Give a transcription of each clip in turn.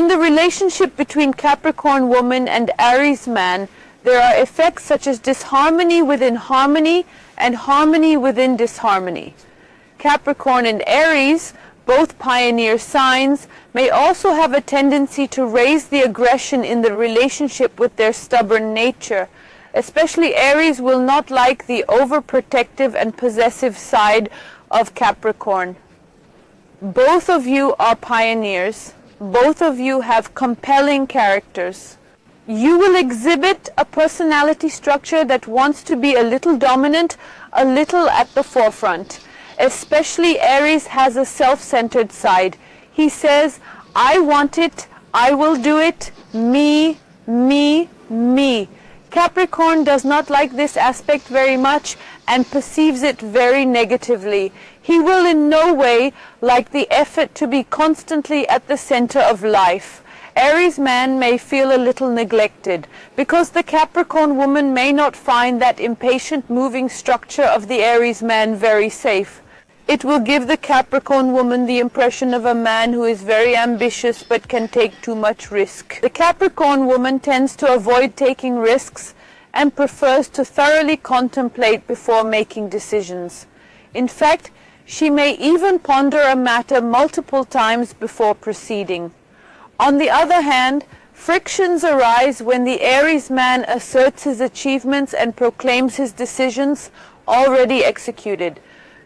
In the relationship between Capricorn woman and Aries man, there are effects such as disharmony within harmony and harmony within disharmony. Capricorn and Aries, both pioneer signs, may also have a tendency to raise the aggression in the relationship with their stubborn nature. Especially Aries will not like the overprotective and possessive side of Capricorn. Both of you are pioneers. Both of you have compelling characters. You will exhibit a personality structure that wants to be a little dominant, a little at the forefront. Especially Aries has a self-centered side. He says, I want it, I will do it, me, me, me. Capricorn does not like this aspect very much and perceives it very negatively. He will in no way like the effort to be constantly at the center of life. Aries man may feel a little neglected because the Capricorn woman may not find that impatient moving structure of the Aries man very safe. It will give the Capricorn woman the impression of a man who is very ambitious but can take too much risk. The Capricorn woman tends to avoid taking risks and prefers to thoroughly contemplate before making decisions. In fact, she may even ponder a matter multiple times before proceeding. On the other hand, frictions arise when the Aries man asserts his achievements and proclaims his decisions already executed.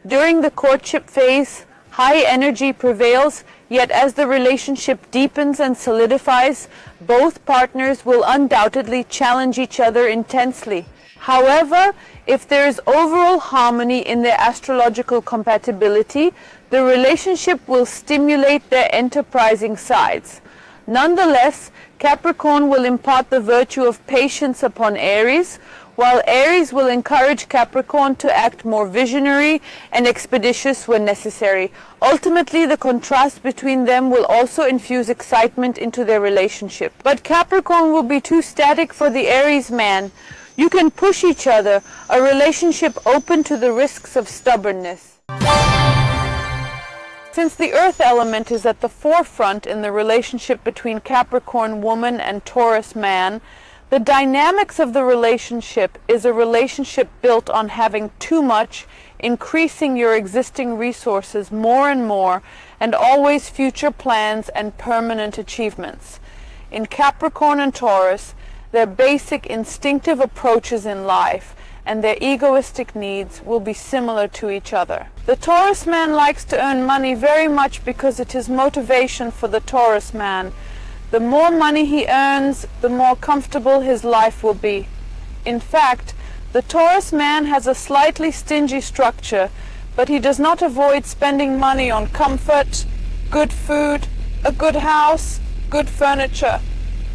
During the courtship phase, high energy prevails, yet as the relationship deepens and solidifies, both partners will undoubtedly challenge each other intensely. However, if there is overall harmony in their astrological compatibility, the relationship will stimulate their enterprising sides. Nonetheless, Capricorn will impart the virtue of patience upon Aries, while Aries will encourage Capricorn to act more visionary and expeditious when necessary. Ultimately, the contrast between them will also infuse excitement into their relationship. But Capricorn will be too static for the Aries man. You can push each other, a relationship open to the risks of stubbornness. Since the earth element is at the forefront in the relationship between Capricorn woman and Taurus man, the dynamics of the relationship is a relationship built on having too much, increasing your existing resources more and more, and always future plans and permanent achievements. In Capricorn and Taurus, their basic instinctive approaches in life and their egoistic needs will be similar to each other. The Taurus man likes to earn money very much because it is motivation for the Taurus man. The more money he earns, the more comfortable his life will be. In fact, the Taurus man has a slightly stingy structure, but he does not avoid spending money on comfort, good food, a good house, good furniture.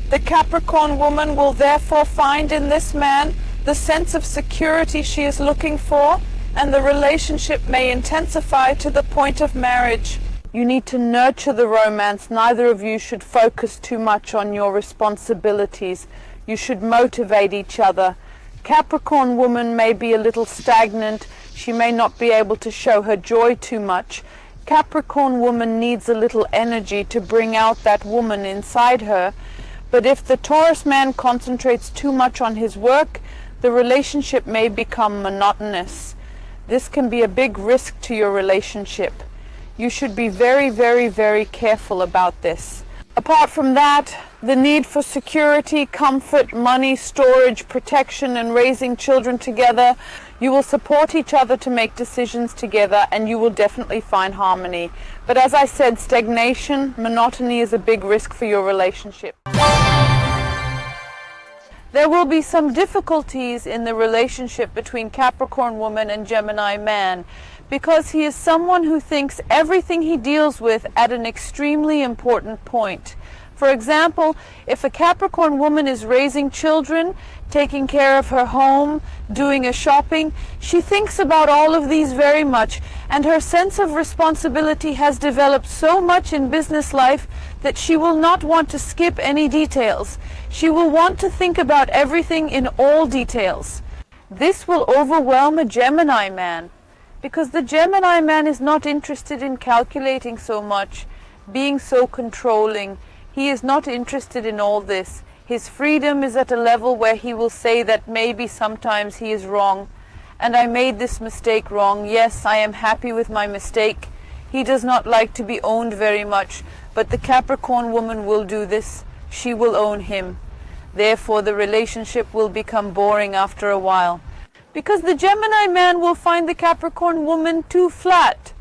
The Capricorn woman will therefore find in this man the sense of security she is looking for, and the relationship may intensify to the point of marriage. You need to nurture the romance. Neither of you should focus too much on your responsibilities. You should motivate each other. Capricorn woman may be a little stagnant. She may not be able to show her joy too much. Capricorn woman needs a little energy to bring out that woman inside her. But if the Taurus man concentrates too much on his work, the relationship may become monotonous. This can be a big risk to your relationship. You should be very, very, very careful about this. Apart from that, the need for security, comfort, money, storage, protection, and raising children together, you will support each other to make decisions together, and you will definitely find harmony. But as I said, stagnation, monotony is a big risk for your relationship. There will be some difficulties in the relationship between Capricorn woman and Gemini man, because he is someone who thinks everything he deals with at an extremely important point. For example, if a Capricorn woman is raising children, taking care of her home, doing a shopping, she thinks about all of these very much, and her sense of responsibility has developed so much in business life that she will not want to skip any details. She will want to think about everything in all details. This will overwhelm a Gemini man, because the Gemini man is not interested in calculating so much, being so controlling. He is not interested in all this. His freedom is at a level where he will say that maybe sometimes he is wrong, and I made this mistake wrong. Yes, I am happy with my mistake. He does not like to be owned very much, but the Capricorn woman will do this. She will own him. Therefore, the relationship will become boring after a while, because the Gemini man will find the Capricorn woman too flat.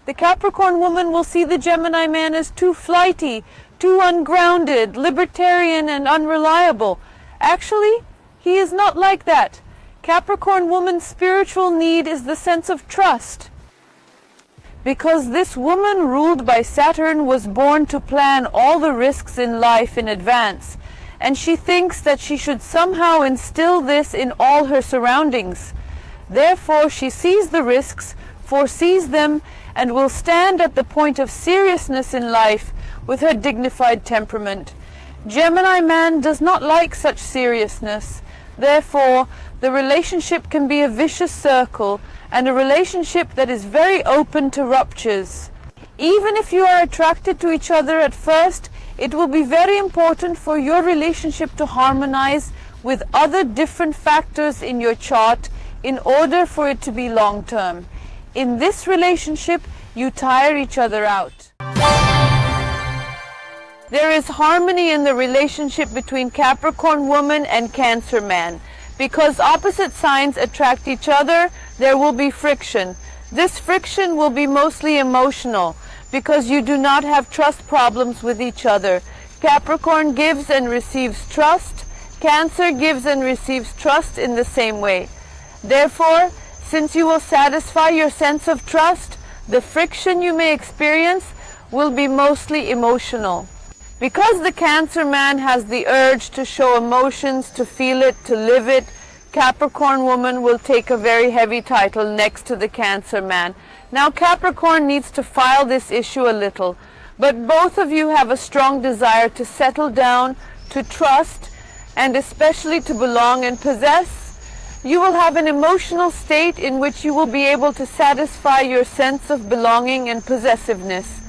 The Capricorn woman will see the Gemini man as too flighty, too ungrounded, libertarian, and unreliable. Actually, he is not like that. Capricorn woman's spiritual need is the sense of trust. Because this woman ruled by Saturn was born to plan all the risks in life in advance, and she thinks that she should somehow instill this in all her surroundings. Therefore, she sees the risks, foresees them, and will stand at the point of seriousness in life with her dignified temperament. Gemini man does not like such seriousness. Therefore, the relationship can be a vicious circle, and a relationship that is very open to ruptures. Even if you are attracted to each other at first, it will be very important for your relationship to harmonize with other different factors in your chart in order for it to be long-term. In this relationship, you tire each other out. There is harmony in the relationship between Capricorn woman and Cancer man. Because opposite signs attract each other, there will be friction. This friction will be mostly emotional, because you do not have trust problems with each other. Capricorn gives and receives trust. Cancer gives and receives trust in the same way. Therefore, since you will satisfy your sense of trust, the friction you may experience will be mostly emotional. Because the Cancer man has the urge to show emotions, to feel it, to live it, Capricorn woman will take a very heavy title next to the Cancer man. Now Capricorn needs to file this issue a little, but both of you have a strong desire to settle down, to trust, and especially to belong and possess. You will have an emotional state in which you will be able to satisfy your sense of belonging and possessiveness.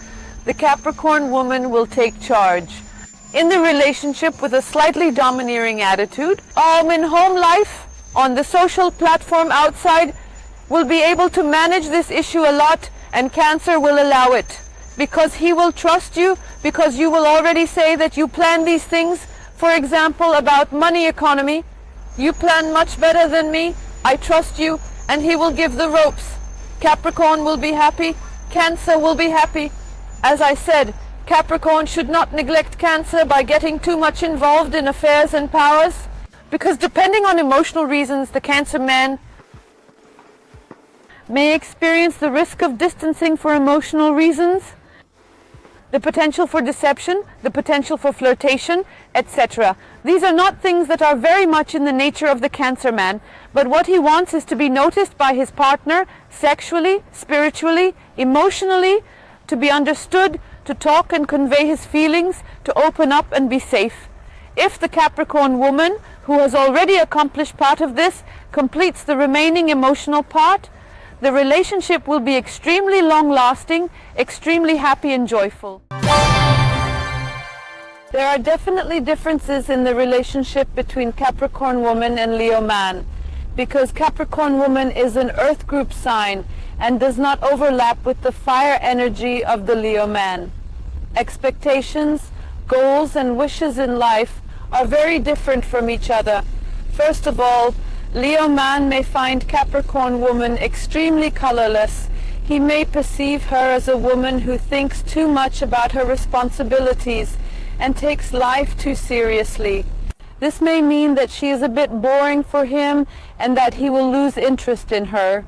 The Capricorn woman will take charge. In the relationship with a slightly domineering attitude, in home life, on the social platform outside, will be able to manage this issue a lot, and Cancer will allow it. Because he will trust you, because you will already say that you plan these things. For example, about money economy. You plan much better than me, I trust you, and he will give the ropes. Capricorn will be happy, Cancer will be happy. As I said, Capricorn should not neglect Cancer by getting too much involved in affairs and powers, because depending on emotional reasons, the Cancer man may experience the risk of distancing for emotional reasons, the potential for deception, the potential for flirtation, etc. These are not things that are very much in the nature of the Cancer man, but what he wants is to be noticed by his partner sexually, spiritually, emotionally, to be understood, to talk and convey his feelings, to open up and be safe. If the Capricorn woman, who has already accomplished part of this, completes the remaining emotional part, the relationship will be extremely long-lasting, extremely happy and joyful. There are definitely differences in the relationship between Capricorn woman and Leo man, because Capricorn woman is an earth group sign and does not overlap with the fire energy of the Leo man. Expectations, goals, and wishes in life are very different from each other. First of all, Leo man may find Capricorn woman extremely colorless. He may perceive her as a woman who thinks too much about her responsibilities and takes life too seriously. This may mean that she is a bit boring for him and that he will lose interest in her.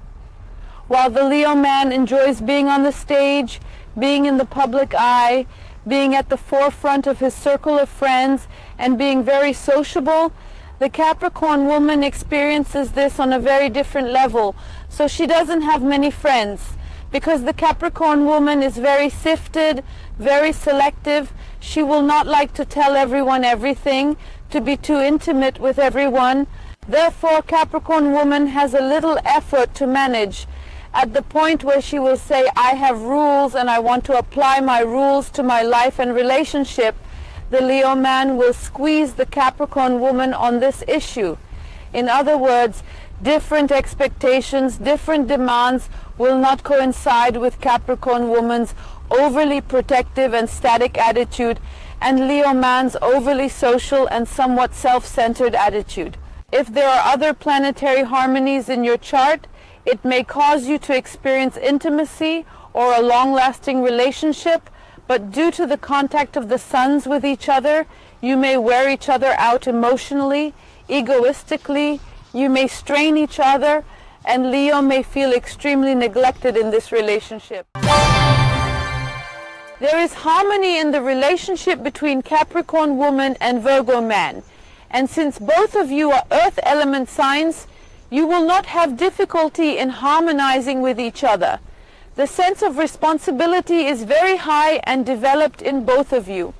While the Leo man enjoys being on the stage, being in the public eye, being at the forefront of his circle of friends, and being very sociable, the Capricorn woman experiences this on a very different level. So she doesn't have many friends, because the Capricorn woman is very sifted, very selective. She will not like to tell everyone everything, to be too intimate with everyone. Therefore, Capricorn woman has a little effort to manage, at the point where she will say, I have rules and I want to apply my rules to my life and relationship. the Leo man will squeeze the Capricorn woman on this issue. In other words, different expectations, different demands will not coincide with Capricorn woman's overly protective and static attitude and Leo man's overly social and somewhat self-centered attitude. If there are other planetary harmonies in your chart, it may cause you to experience intimacy or a long-lasting relationship, but due to the contact of the suns with each other, you may wear each other out emotionally, egoistically, you may strain each other, and Leo may feel extremely neglected in this relationship. There is harmony in the relationship between Capricorn woman and Virgo man, and since both of you are earth element signs, you will not have difficulty in harmonizing with each other. The sense of responsibility is very high and developed in both of you.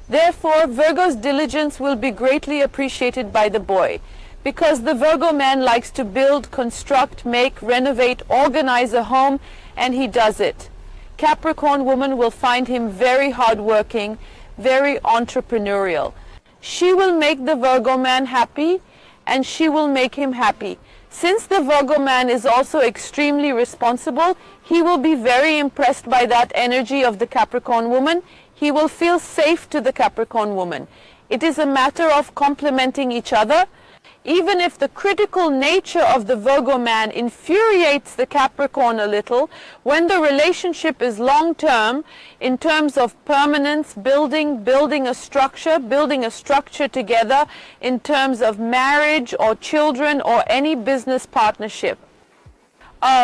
Therefore, Virgo's diligence will be greatly appreciated by the boy, because the Virgo man likes to build, construct, make, renovate, organize a home, and he does it. Capricorn woman will find him very hardworking, very entrepreneurial. She will make the Virgo man happy, and she will make him happy. Since the Virgo man is also extremely responsible, he will be very impressed by that energy of the Capricorn woman. He will feel safe to the Capricorn woman. It is a matter of complementing each other. Even if the critical nature of the Virgo man infuriates the Capricorn a little, when the relationship is long-term, in terms of permanence, building a structure together, in terms of marriage or children or any business partnership.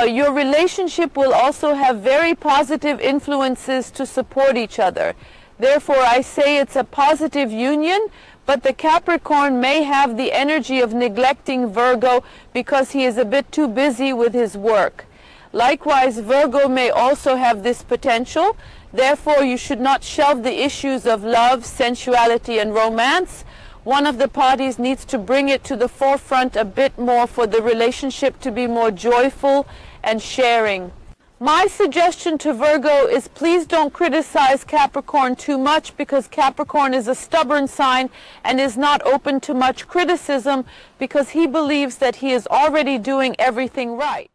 Your relationship will also have very positive influences to support each other. Therefore, I say it's a positive union, but the Capricorn may have the energy of neglecting Virgo because he is a bit too busy with his work. Likewise, Virgo may also have this potential. Therefore, you should not shelve the issues of love, sensuality, and romance. One of the parties needs to bring it to the forefront a bit more for the relationship to be more joyful and sharing. My suggestion to Virgo is please don't criticize Capricorn too much, because Capricorn is a stubborn sign and is not open to much criticism because he believes that he is already doing everything right.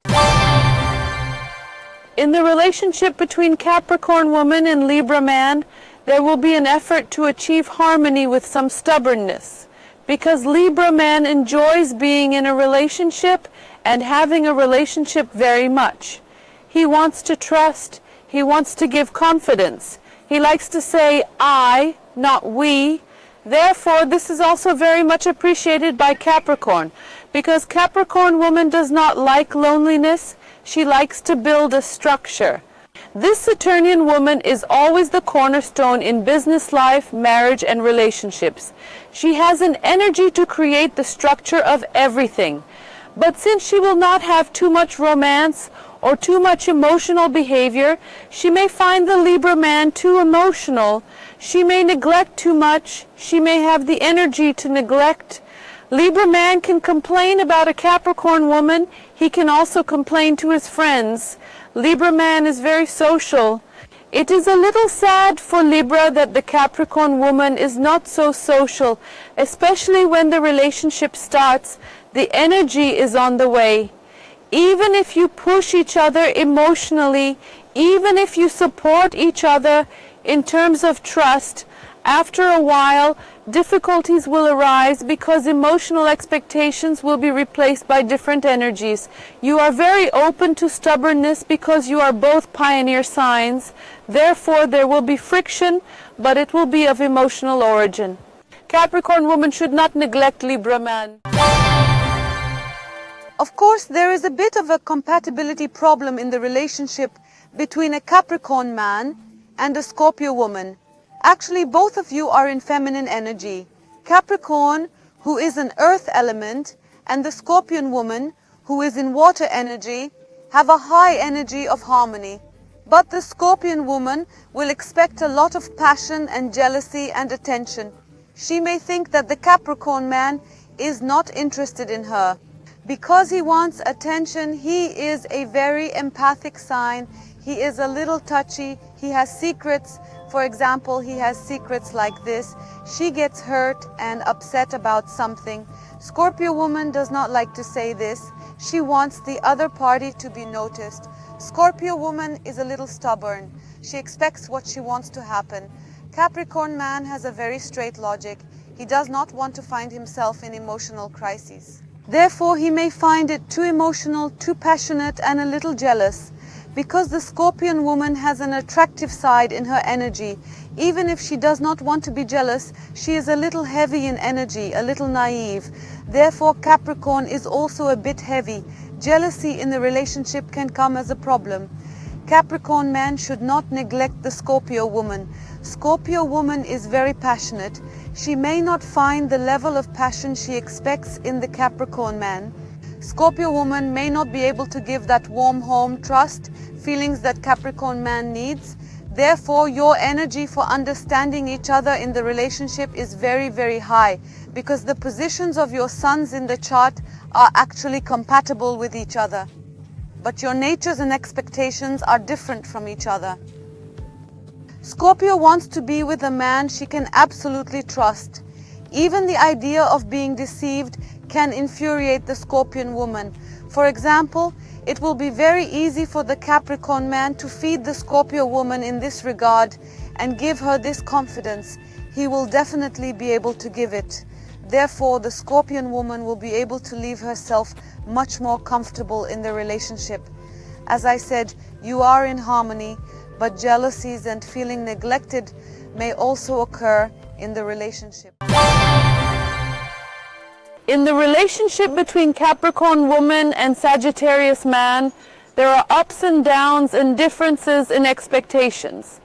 In the relationship between Capricorn woman and Libra man, there will be an effort to achieve harmony with some stubbornness, because Libra man enjoys being in a relationship and having a relationship very much. He wants to trust, he wants to give confidence. He likes to say I, not we. Therefore, this is also very much appreciated by Capricorn, because Capricorn woman does not like loneliness. She likes to build a structure. This Saturnian woman is always the cornerstone in business life, marriage, and relationships. She has an energy to create the structure of everything. But since she will not have too much romance or too much emotional behavior, she may find the Libra man too emotional. She may neglect too much. She may have the energy to neglect. Libra man can complain about a Capricorn woman. He can also complain to his friends. Libra man is very social. It is a little sad for Libra that the Capricorn woman is not so social, especially when the relationship starts. The energy is on the way. Even if you push each other emotionally, even if you support each other in terms of trust, after a while, difficulties will arise because emotional expectations will be replaced by different energies. You are very open to stubbornness because you are both pioneer signs. Therefore, there will be friction, but it will be of emotional origin. Capricorn woman should not neglect Libra man. Of course, there is a bit of a compatibility problem in the relationship between a Capricorn man and a Scorpio woman. Actually, both of you are in feminine energy. Capricorn, who is an earth element, and the Scorpion woman, who is in water energy, have a high energy of harmony. But the Scorpion woman will expect a lot of passion and jealousy and attention. She may think that the Capricorn man is not interested in her. Because he wants attention, he is a very empathic sign. He is a little touchy. He has secrets. For example, he has secrets like this. She gets hurt and upset about something. Scorpio woman does not like to say this. She wants the other party to be noticed. Scorpio woman is a little stubborn. She expects what she wants to happen. Capricorn man has a very straight logic. He does not want to find himself in emotional crises. Therefore, he may find it too emotional, too passionate, and a little jealous. Because the Scorpion woman has an attractive side in her energy, even if she does not want to be jealous, she is a little heavy in energy, a little naive. Therefore, Capricorn is also a bit heavy. Jealousy in the relationship can come as a problem. Capricorn man should not neglect the Scorpio woman. Scorpio woman is very passionate. She may not find the level of passion she expects in the Capricorn man. Scorpio woman may not be able to give that warm home, trust, feelings that Capricorn man needs. Therefore, your energy for understanding each other in the relationship is very, very high, because the positions of your suns in the chart are actually compatible with each other. But your natures and expectations are different from each other. Scorpio wants to be with a man she can absolutely trust. Even the idea of being deceived can infuriate the Scorpion woman. For example, it will be very easy for the Capricorn man to feed the Scorpio woman in this regard and give her this confidence. He will definitely be able to give it. Therefore, the Scorpion woman will be able to leave herself much more comfortable in the relationship. As I said, you are in harmony, but jealousies and feeling neglected may also occur in the relationship. In the relationship between Capricorn woman and Sagittarius man, there are ups and downs and differences in expectations.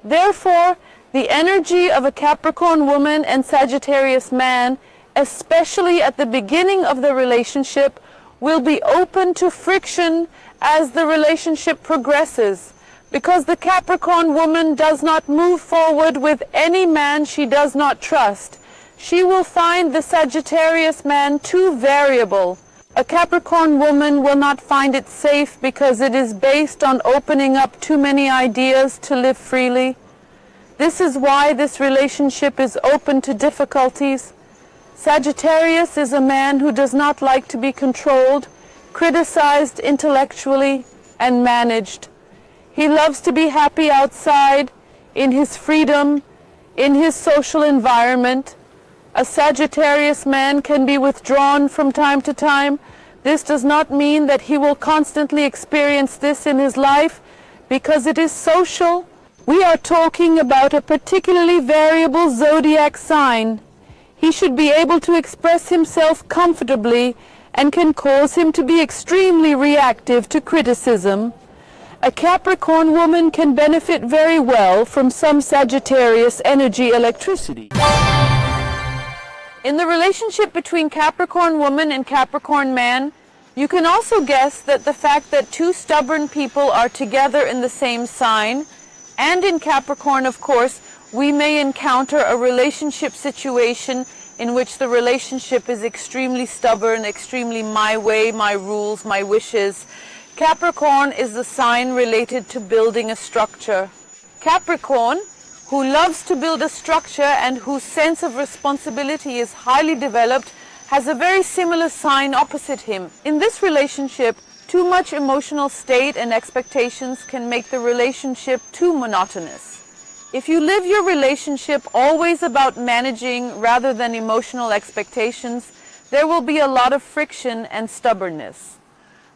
Therefore, the energy of a Capricorn woman and Sagittarius man, especially at the beginning of the relationship, will be open to friction as the relationship progresses, because the Capricorn woman does not move forward with any man she does not trust. She will find the Sagittarius man too variable. A Capricorn woman will not find it safe because it is based on opening up too many ideas to live freely. This is why this relationship is open to difficulties. Sagittarius is a man who does not like to be controlled, criticized intellectually, and managed. He loves to be happy outside, in his freedom, in his social environment. A Sagittarius man can be withdrawn from time to time. This does not mean that he will constantly experience this in his life, because it is social. We are talking about a particularly variable zodiac sign. He should be able to express himself comfortably and can cause him to be extremely reactive to criticism. A Capricorn woman can benefit very well from some Sagittarius energy electricity. In the relationship between Capricorn woman and Capricorn man, you can also guess that the fact that two stubborn people are together in the same sign, and in Capricorn, of course, we may encounter a relationship situation in which the relationship is extremely stubborn, extremely my way, my rules, my wishes. Capricorn is the sign related to building a structure. Capricorn, who loves to build a structure and whose sense of responsibility is highly developed, has a very similar sign opposite him. In this relationship, too much emotional state and expectations can make the relationship too monotonous. If you live your relationship always about managing rather than emotional expectations, there will be a lot of friction and stubbornness.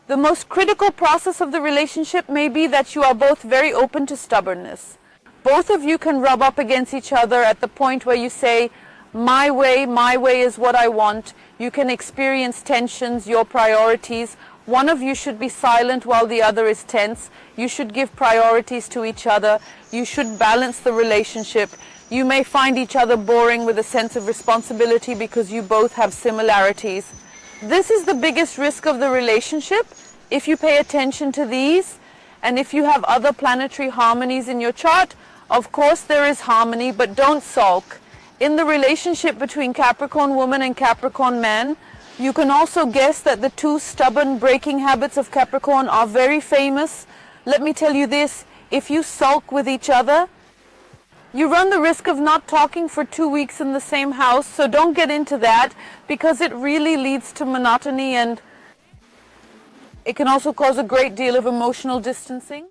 The most critical process of the relationship may be that you are both very open to stubbornness. Both of you can rub up against each other at the point where you say, my way is what I want. You can experience tensions, your priorities. One of you should be silent while the other is tense. You should give priorities to each other. You should balance the relationship. You may find each other boring with a sense of responsibility because you both have similarities. This is the biggest risk of the relationship. If you pay attention to these, and if you have other planetary harmonies in your chart, of course there is harmony, but don't sulk. In the relationship between Capricorn woman and Capricorn man, You can also guess that the two stubborn breaking habits of Capricorn are very famous. Let me tell you this, if you sulk with each other, you run the risk of not talking for 2 weeks in the same house, so don't get into that because it really leads to monotony and it can also cause a great deal of emotional distancing.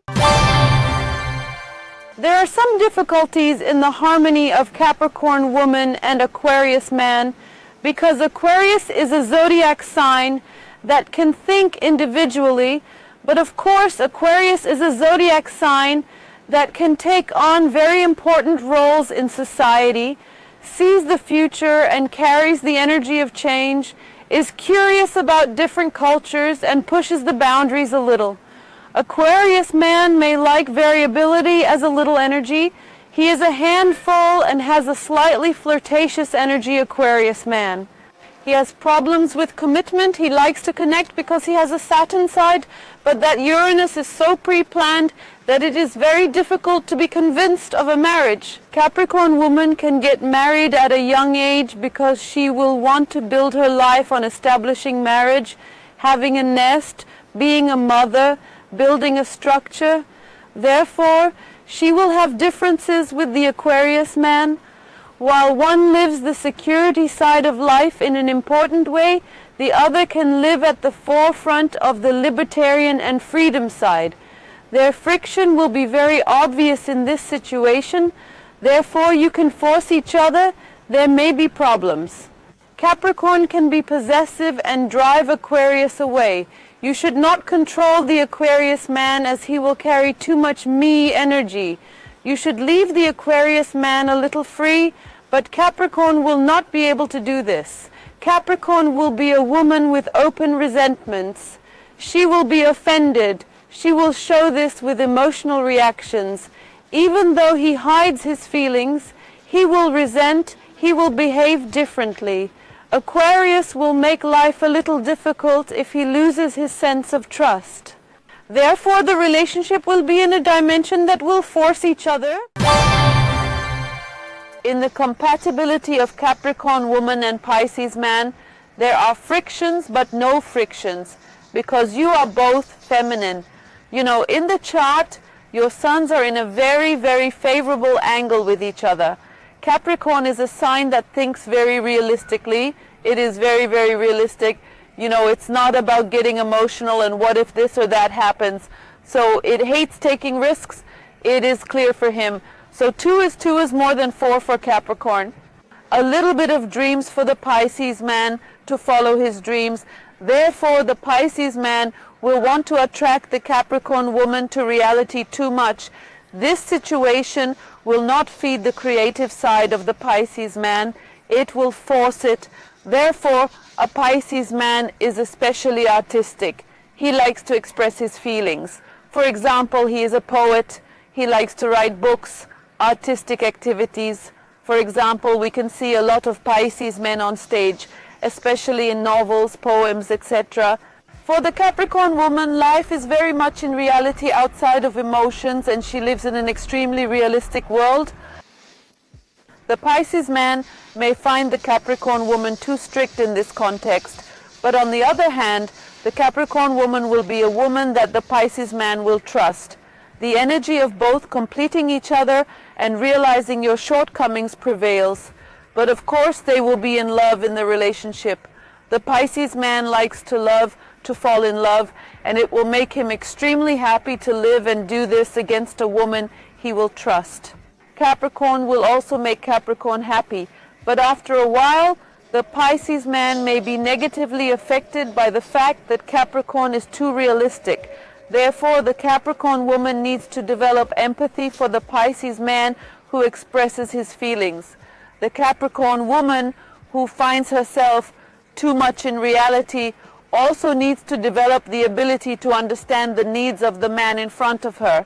There are some difficulties in the harmony of Capricorn woman and Aquarius man because Aquarius is a zodiac sign that can think individually, but of course Aquarius is a zodiac sign that can take on very important roles in society, sees the future and carries the energy of change, is curious about different cultures and pushes the boundaries a little. Aquarius man may like variability as a little energy. He is a handful and has a slightly flirtatious energy, Aquarius man. He has problems with commitment. He likes to connect because he has a Saturn side, but that Uranus is so pre-planned that it is very difficult to be convinced of a marriage. Capricorn woman can get married at a young age because she will want to build her life on establishing marriage, having a nest, being a mother, building a structure. Therefore, she will have differences with the Aquarius man. While one lives the security side of life in an important way, the other can live at the forefront of the libertarian and freedom side. Their friction will be very obvious in this situation. Therefore, you can force each other. There may be problems. Capricorn can be possessive and drive Aquarius away. You should not control the Aquarius man as he will carry too much me energy. You should leave the Aquarius man a little free, but Capricorn will not be able to do this. Capricorn will be a woman with open resentments. She will be offended. She will show this with emotional reactions. Even though he hides his feelings, he will resent, he will behave differently. Aquarius will make life a little difficult if he loses his sense of trust. Therefore, the relationship will be in a dimension that will force each other. In the compatibility of Capricorn woman and Pisces man, there are frictions but no frictions because you are both feminine. You know, in the chart, your suns are in a very, very favorable angle with each other. Capricorn is a sign that thinks very realistically. It is very, very realistic. You know, it's not about getting emotional and what if this or that happens. So it hates taking risks. It is clear for him. So 2 is more than 4 for Capricorn. A little bit of dreams for the Pisces man to follow his dreams. Therefore, the Pisces man will want to attract the Capricorn woman to reality too much. This situation will not feed the creative side of the Pisces man. It will force it. Therefore, a Pisces man is especially artistic. He likes to express his feelings. For example, he is a poet. He likes to write books, artistic activities. For example, we can see a lot of Pisces men on stage, especially in novels, poems, etc. For the Capricorn woman, life is very much in reality outside of emotions, and she lives in an extremely realistic world. The Pisces man may find the Capricorn woman too strict in this context, but on the other hand, the Capricorn woman will be a woman that the Pisces man will trust. The energy of both completing each other and realizing your shortcomings prevails. But of course they will be in love in the relationship. The Pisces man likes to love, to fall in love, and it will make him extremely happy to live and do this against a woman he will trust. Capricorn will also make Capricorn happy, but after a while, the Pisces man may be negatively affected by the fact that Capricorn is too realistic. Therefore, the Capricorn woman needs to develop empathy for the Pisces man who expresses his feelings. The Capricorn woman who finds herself too much in reality also needs to develop the ability to understand the needs of the man in front of her.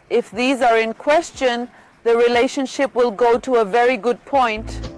If these are in question, the relationship will go to a very good point.